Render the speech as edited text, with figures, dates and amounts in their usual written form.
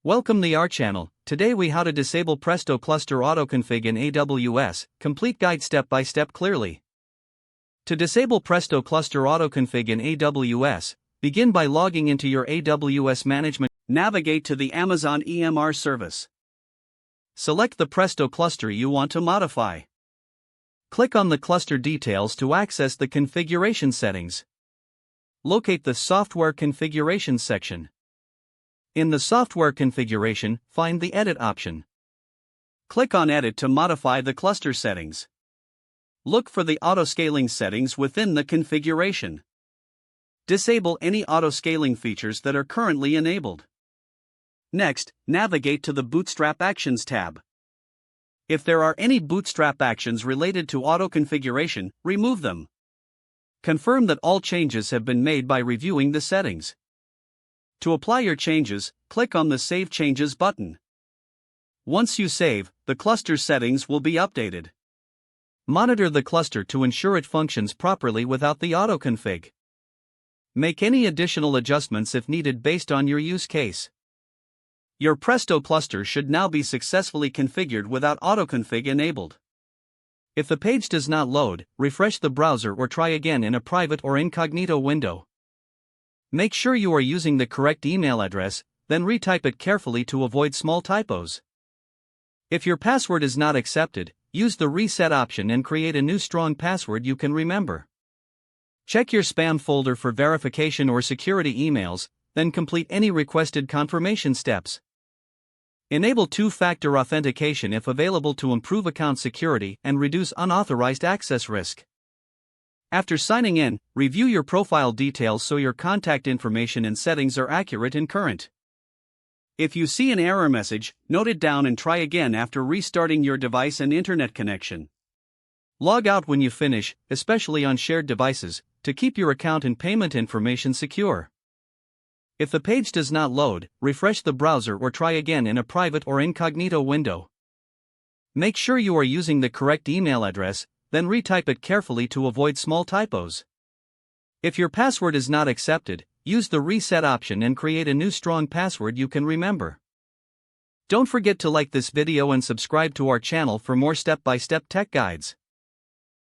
Welcome to our channel. Today we how to disable Presto cluster autoconfig in AWS, complete guide step by step clearly. To disable Presto cluster autoconfig in AWS, begin by logging into your AWS management. Navigate to the Amazon EMR service. Select the Presto cluster you want to modify. Click on the cluster details to access the configuration settings. Locate the Software Configuration section. In the Software Configuration, find the Edit option. Click on Edit to modify the cluster settings. Look for the auto-scaling settings within the configuration. Disable any auto-scaling features that are currently enabled. Next, navigate to the Bootstrap Actions tab. If there are any Bootstrap actions related to auto-configuration, remove them. Confirm that all changes have been made by reviewing the settings. To apply your changes, click on the Save Changes button. Once you save, the cluster settings will be updated. Monitor the cluster to ensure it functions properly without the autoconfig. Make any additional adjustments if needed based on your use case. Your Presto cluster should now be successfully configured without autoconfig enabled. If the page does not load, refresh the browser or try again in a private or incognito window. Make sure you are using the correct email address, then retype it carefully to avoid small typos. If your password is not accepted, use the reset option and create a new strong password you can remember. Check your spam folder for verification or security emails, then complete any requested confirmation steps. Enable two-factor authentication if available to improve account security and reduce unauthorized access risk. After signing in, review your profile details so your contact information and settings are accurate and current. If you see an error message, note it down and try again after restarting your device and internet connection. Log out when you finish, especially on shared devices, to keep your account and payment information secure. If the page does not load, refresh the browser or try again in a private or incognito window. Make sure you are using the correct email address, then retype it carefully to avoid small typos. If your password is not accepted, use the reset option and create a new strong password you can remember. Don't forget to like this video and subscribe to our channel for more step-by-step tech guides.